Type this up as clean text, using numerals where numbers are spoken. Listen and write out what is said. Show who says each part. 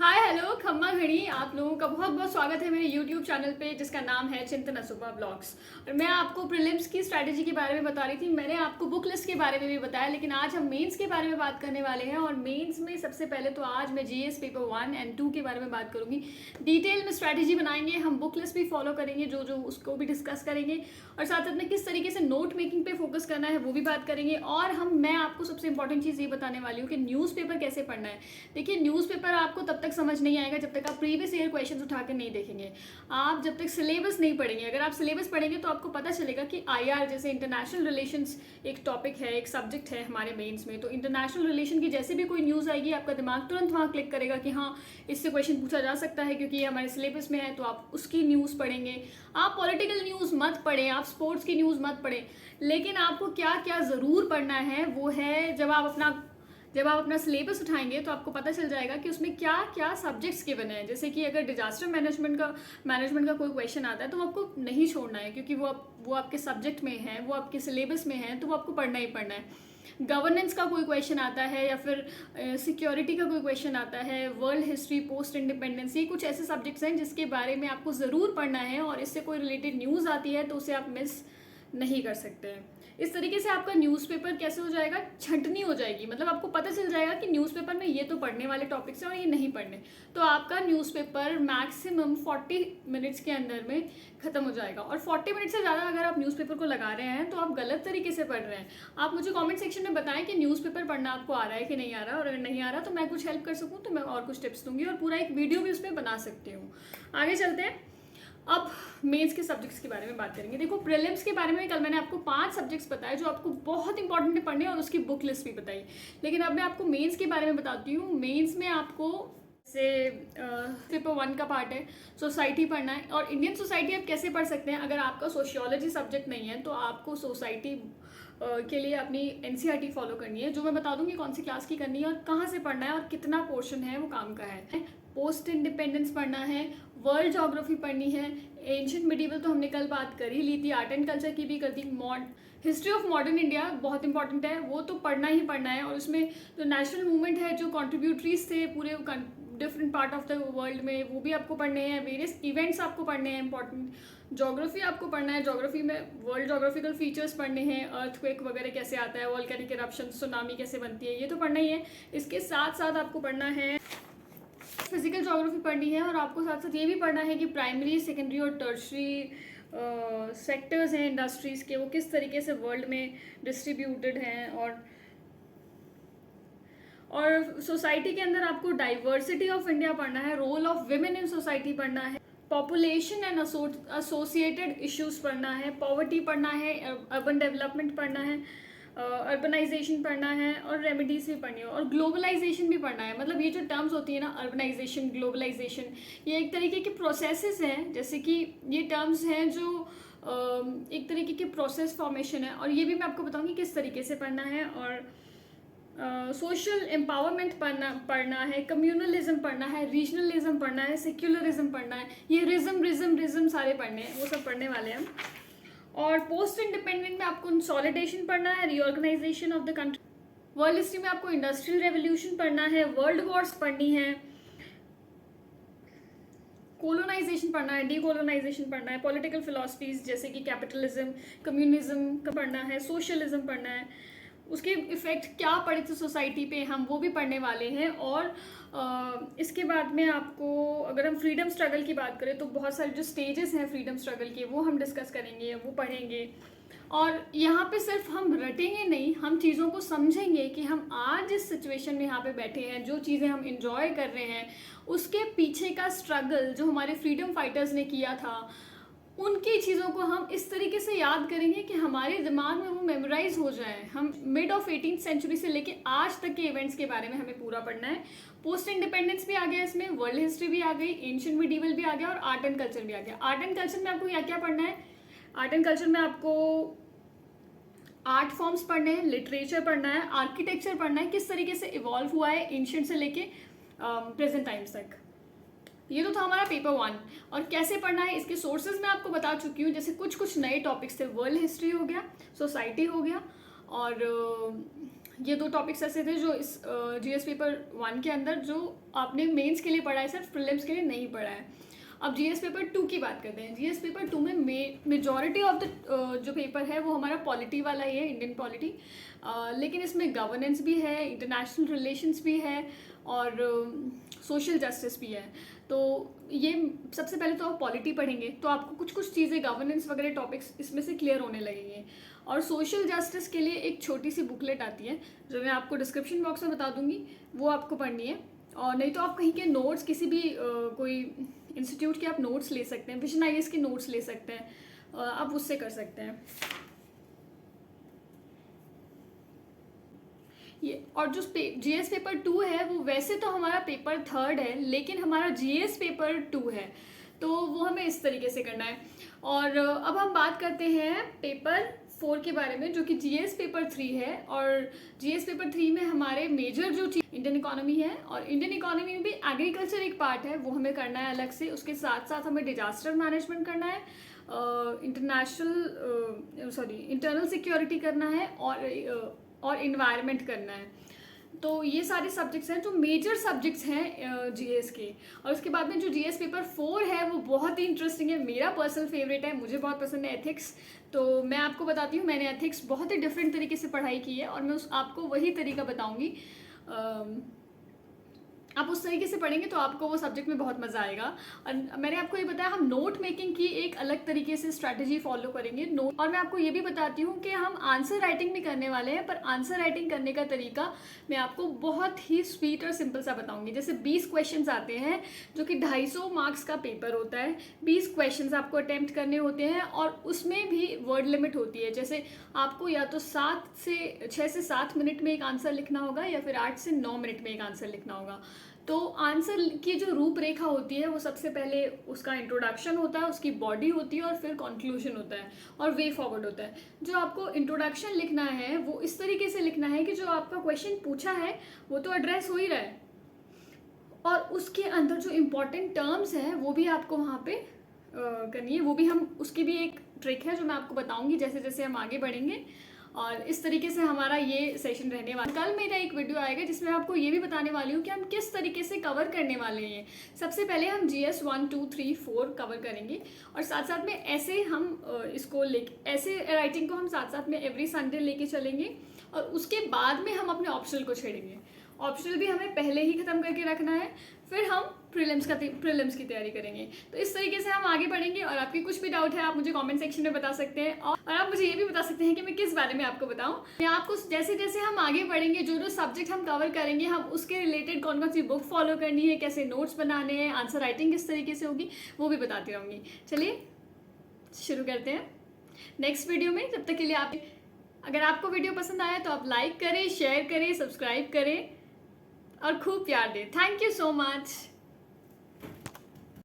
Speaker 1: Hi hello खम्मा घड़ी, आप लोगों का बहुत बहुत स्वागत है मेरे यूट्यूब चैनल पे जिसका नाम है चिंतन असुपा ब्लॉग्स। और मैं आपको प्रीलिम्स की स्ट्रैटेजी के बारे में बता रही थी। मैंने आपको बुक लिस्ट के बारे में भी बताया, लेकिन आज हम मेंस के बारे में बात करने वाले हैं। और मेंस में सबसे पहले तो आज मैं जीएस पेपर 1 एंड 2 के बारे में बात करूंगी। डिटेल में स्ट्रैटेजी बनाएंगे, हम बुक लिस्ट भी फॉलो करेंगे, जो जो उसको भी डिस्कस करेंगे, और साथ साथ में किस तरीके से नोट मेकिंग पे फोकस करना है वो भी बात करेंगे। और मैं आपको सबसे इंपॉर्टेंट चीज़ ये बताने वाली हूँ कि न्यूज़पेपर कैसे पढ़ना है। देखिए, न्यूज़पेपर आपको तब तक समझ नहीं आएगा जब तक आप प्रीवियस ईयर क्वेश्चंस उठा के नहीं देखेंगे। आप जब तक सिलेबस नहीं पढ़ेंगे, अगर आप सिलेबस पढ़ेंगे तो आपको पता चलेगा कि आईआर जैसे इंटरनेशनल रिलेशंस एक टॉपिक है, एक सब्जेक्ट है हमारे मेंस में। तो इंटरनेशनल रिलेशन की जैसे भी कोई न्यूज़ आएगी, आपका दिमाग तुरंत वहाँ क्लिक करेगा कि हाँ, इससे क्वेश्चन पूछा जा सकता है क्योंकि ये हमारे सिलेबस में है, तो आप उसकी न्यूज़ पढ़ेंगे। आप पॉलिटिकल न्यूज़ मत पढ़ें, आप स्पोर्ट्स की न्यूज़ मत पढ़ें, लेकिन आपको क्या क्या ज़रूर पढ़ना है वो है जब आप अपना सिलेबस उठाएंगे तो आपको पता चल जाएगा कि उसमें क्या क्या सब्जेक्ट्स गिवन है। जैसे कि अगर डिजास्टर मैनेजमेंट का कोई क्वेश्चन आता है तो आपको नहीं छोड़ना है, क्योंकि वो आपके सब्जेक्ट में है, वो आपके सिलेबस में है, तो वो आपको पढ़ना ही पढ़ना है। गवर्नेंस का कोई क्वेश्चन आता है या फिर सिक्योरिटी का कोई क्वेश्चन आता है, वर्ल्ड हिस्ट्री, पोस्ट इंडिपेंडेंस, ये कुछ ऐसे सब्जेक्ट्स हैं जिसके बारे में आपको ज़रूर पढ़ना है, और इससे कोई रिलेटेड न्यूज़ आती है तो उसे आप मिस नहीं कर सकते हैं। इस तरीके से आपका न्यूज़पेपर कैसे हो जाएगा, छंटनी हो जाएगी। मतलब आपको पता चल जाएगा कि न्यूज़पेपर में ये तो पढ़ने वाले टॉपिक्स हैं और ये नहीं पढ़ने। तो आपका न्यूज़पेपर मैक्सिमम 40 मिनट्स के अंदर में ख़त्म हो जाएगा। और 40 मिनट से ज़्यादा अगर आप न्यूज़पेपर को लगा रहे हैं तो आप गलत तरीके से पढ़ रहे हैं। आप मुझे कॉमेंट सेक्शन में बताएं कि न्यूज़पेपर पढ़ना आपको आ रहा है कि नहीं आ रहा, और अगर नहीं आ रहा तो मैं कुछ हेल्प कर सकूँ तो मैं और कुछ टिप्स दूंगी और पूरा एक वीडियो भी उसमें बना सकती हूँ। आगे चलते हैं। अब मेंस के सब्जेक्ट्स के बारे में बात करेंगे। देखो, प्रीलिम्स के बारे में कल मैंने आपको 5 सब्जेक्ट्स बताए जो आपको बहुत इंपॉर्टेंट है पढ़ने, और उसकी बुक लिस्ट भी बताई। लेकिन अब मैं आपको मेंस के बारे में बताती हूँ। मेंस में आपको से पेपर 1 का पार्ट है सोसाइटी पढ़ना है। और इंडियन सोसाइटी आप कैसे पढ़ सकते हैं, अगर आपका सोशियोलॉजी सब्जेक्ट नहीं है तो आपको सोसाइटी के लिए अपनी एनसीईआरटी फॉलो करनी है, जो मैं बता दूंगी कौन सी क्लास की करनी है और कहाँ से पढ़ना है और कितना पोर्शन है वो काम का है। पोस्ट इंडिपेंडेंस पढ़ना है, वर्ल्ड ज्योग्राफी पढ़नी है, एंशिएंट मिडिवल तो हमने कल बात कर ही ली थी, आर्ट एंड कल्चर की भी कर दी, हिस्ट्री ऑफ मॉडर्न इंडिया बहुत इंपॉर्टेंट है, वो तो पढ़ना ही पढ़ना है। और उसमें जो नेशनल मूवमेंट है, जो कॉन्ट्रीब्यूटरीज थे पूरे different part of the world में, वो भी आपको पढ़ने हैं। वेरियस इवेंट्स आपको पढ़ने हैं इंपॉर्टेंट। ज्योग्राफी आपको पढ़ना है, ज्योग्राफी में वर्ल्ड ज्योग्राफिकल फीचर्स पढ़ने हैं, अर्थक्वेक वगैरह कैसे आता है, वोल्केनिक इरप्शन, सुनामी कैसे बनती है, ये तो पढ़ना ही है। इसके साथ साथ आपको पढ़ना है फिजिकल ज्योग्राफी पढ़नी है, और आपको साथ साथ ये भी पढ़ना है कि प्राइमरी, सेकेंडरी और टर्शरी सेक्टर्स हैं इंडस्ट्रीज़ के, वो किस तरीके से वर्ल्ड में डिस्ट्रीब्यूटेड हैं। और सोसाइटी के अंदर आपको डाइवर्सिटी ऑफ इंडिया पढ़ना है, role of women in society पढ़ना है, पॉपुलेशन एंड एसोसिएटेड इश्यूज पढ़ना है, पॉवर्टी पढ़ना है, अर्बन डेवलपमेंट पढ़ना है, अर्बनाइजेशन पढ़ना है, और रेमेडीज भी पढ़नी है, और ग्लोबलाइजेशन भी पढ़ना है। मतलब ये जो टर्म्स होती है ना, अर्बनाइजेशन, ग्लोबलाइजेशन, ये एक तरीके के प्रोसेसेस हैं। जैसे कि ये टर्म्स हैं जो एक तरीके के प्रोसेस फॉर्मेशन है, और ये भी मैं आपको बताऊंगी किस तरीके से पढ़ना है। और सोशल एम्पावरमेंट पढ़ना है, कम्युनलिज्म पढ़ना है, रीजनलिज्म पढ़ना है, सेक्युलरिज्म पढ़ना है। ये रिज्म सारे पढ़ने हैं, वो सब पढ़ने वाले हैं। और पोस्ट इंडिपेंडेंट में आपको कंसोलिडेशन पढ़ना है, reorganisation of the country. World history में आपको इंडस्ट्रियल रेवोल्यूशन पढ़ना है, वर्ल्ड वॉर्स पढ़नी है, कोलोनाइजेशन पढ़ना है, डीकोलोनाइजेशन पढ़ना है, पॉलिटिकल फिलोसफीज जैसे कि कैपिटलिज्म, कम्युनिज्म का पढ़ना है, सोशलिज्म पढ़ना है, उसके इफेक्ट क्या पड़े थे सोसाइटी पे, हम वो भी पढ़ने वाले हैं। और इसके बाद में आपको, अगर हम फ्रीडम स्ट्रगल की बात करें तो बहुत सारे जो स्टेजेस हैं फ्रीडम स्ट्रगल के, वो हम डिस्कस करेंगे, वो पढ़ेंगे। और यहाँ पे सिर्फ हम रटेंगे नहीं, हम चीज़ों को समझेंगे कि हम आज जिस सिचुएशन में यहाँ पे बैठे हैं, जो चीज़ें हम इंजॉय कर रहे हैं, उसके पीछे का स्ट्रगल जो हमारे फ्रीडम फाइटर्स ने किया था, उनकी चीज़ों को हम इस तरीके से याद करेंगे कि हमारे दिमाग में वो मेमोराइज हो जाए। हम मिड ऑफ 18th सेंचुरी से लेके आज तक के इवेंट्स के बारे में हमें पूरा पढ़ना है। पोस्ट इंडिपेंडेंस भी आ गया इसमें, वर्ल्ड हिस्ट्री भी आ गई, एंशिएंट मिडिवल भी आ गया, और आर्ट एंड कल्चर भी आ गया। आर्ट एंड कल्चर में आपको क्या क्या पढ़ना है, आर्ट एंड कल्चर में आपको आर्ट फॉर्म्स पढ़ने हैं, लिटरेचर पढ़ना है, आर्किटेक्चर पढ़ना है, किस तरीके से इवॉल्व हुआ है एंशिएंट से लेके प्रेजेंट टाइम्स तक। ये तो था हमारा पेपर 1। और कैसे पढ़ना है, इसके सोर्सेज मैं आपको बता चुकी हूँ। जैसे कुछ कुछ नए टॉपिक्स थे, वर्ल्ड हिस्ट्री हो गया, सोसाइटी हो गया, और ये 2 टॉपिक्स ऐसे थे जो इस जीएस पेपर 1 के अंदर जो आपने मेंस के लिए पढ़ा है, सिर्फ प्रीलिम्स के लिए नहीं पढ़ा है। अब जीएस पेपर 2 की बात करते हैं। जीएस पेपर 2 में मेजॉरिटी ऑफ द जो पेपर है वो हमारा पॉलिटी वाला ही है, इंडियन पॉलिटी, लेकिन इसमें गवर्नेंस भी है, इंटरनेशनल रिलेशंस भी है और सोशल जस्टिस भी है। तो ये सबसे पहले तो आप पॉलिटी पढ़ेंगे तो आपको कुछ कुछ चीज़ें, गवर्नेंस वगैरह टॉपिक्स इसमें से क्लियर होने लगेंगे। और सोशल जस्टिस के लिए एक छोटी सी बुकलेट आती है जो मैं आपको डिस्क्रिप्शन बॉक्स में बता दूंगी, वो आपको पढ़नी है। और नहीं तो आप कहीं के नोट्स, किसी भी कोई इंस्टीट्यूट के आप नोट्स ले सकते हैं, विजन आईएएस के नोट्स ले सकते हैं, आप उससे कर सकते हैं ये। और जो जीएस पेपर 2 है वो वैसे तो हमारा पेपर 3 है, लेकिन हमारा जीएस पेपर 2 है, तो वो हमें इस तरीके से करना है। और अब हम बात करते हैं पेपर 4 के बारे में, जो कि जीएस पेपर 3 है। और जीएस पेपर 3 में हमारे मेजर जो चीज इंडियन इकोनॉमी है, और इंडियन इकोनॉमी में भी एग्रीकल्चर एक पार्ट है, वो हमें करना है अलग से। उसके साथ साथ हमें डिजास्टर मैनेजमेंट करना है, इंटरनल सिक्योरिटी करना है और इन्वायरमेंट करना है। तो ये सारे सब्जेक्ट्स हैं जो मेजर सब्जेक्ट्स हैं जीएस के। और उसके बाद में जो जीएस पेपर 4 है वो बहुत ही इंटरेस्टिंग है, मेरा पर्सनल फेवरेट है, मुझे बहुत पसंद है एथिक्स। तो मैं आपको बताती हूँ, मैंने एथिक्स बहुत ही डिफरेंट तरीके से पढ़ाई की है और मैं आपको वही तरीका बताऊँगी। आप उस तरीके से पढ़ेंगे तो आपको वो सब्जेक्ट में बहुत मज़ा आएगा। और मैंने आपको ये बताया, हम नोट मेकिंग की एक अलग तरीके से स्ट्रैटेजी फॉलो करेंगे नोट। और मैं आपको ये भी बताती हूँ कि हम आंसर राइटिंग भी करने वाले हैं, पर आंसर राइटिंग करने का तरीका मैं आपको बहुत ही स्वीट और सिंपल सा बताऊँगी। जैसे 20 क्वेश्चन आते हैं जो कि 250 मार्क्स का पेपर होता है, 20 क्वेश्चन आपको अटैम्प्ट करने होते हैं और उसमें भी वर्ड लिमिट होती है। जैसे आपको या तो 6 से 7 मिनट में एक आंसर लिखना होगा या फिर 8 से 9 मिनट में एक आंसर लिखना होगा। तो आंसर की जो रूपरेखा होती है वो सबसे पहले उसका इंट्रोडक्शन होता है, उसकी बॉडी होती है और फिर कंक्लूजन होता है और वे फॉरवर्ड होता है। जो आपको इंट्रोडक्शन लिखना है वो इस तरीके से लिखना है कि जो आपका क्वेश्चन पूछा है वो तो एड्रेस हो ही रहा है, और उसके अंदर जो इम्पोर्टेंट टर्म्स हैं वो भी आपको वहाँ पे करनी है। वो भी हम, उसकी भी एक ट्रिक है जो मैं आपको बताऊंगी जैसे जैसे हम आगे बढ़ेंगे। और इस तरीके से हमारा ये सेशन रहने वाला। कल मेरा एक वीडियो आएगा जिसमें आपको ये भी बताने वाली हूँ कि हम किस तरीके से कवर करने वाले हैं। सबसे पहले हम जीएस 1, 2, 3, 4 कवर करेंगे और साथ साथ में ऐसे हम इसको ऐसे राइटिंग को हम साथ साथ में एवरी संडे लेके चलेंगे। और उसके बाद में हम अपने ऑप्शनल को छेड़ेंगे। ऑप्शनल भी हमें पहले ही ख़त्म करके रखना है, फिर हम प्रीलिम्स की तैयारी करेंगे। तो इस तरीके से हम आगे बढ़ेंगे। और आपकी कुछ भी डाउट है आप मुझे कमेंट सेक्शन में बता सकते हैं, और आप मुझे ये भी बता सकते हैं कि मैं किस बारे में आपको बताऊं। मैं आपको जैसे जैसे हम आगे बढ़ेंगे, जो जो सब्जेक्ट हम कवर करेंगे, हम उसके रिलेटेड कौन कौन सी बुक फॉलो करनी है, कैसे नोट्स बनाने हैं, आंसर राइटिंग किस तरीके से होगी, वो भी बताती रहूँगी। चलिए शुरू करते हैं नेक्स्ट वीडियो में। जब तक के लिए अगर आपको वीडियो पसंद आया तो आप लाइक करें, शेयर करें, सब्सक्राइब करें और खूब प्यार दें। Thank you so much.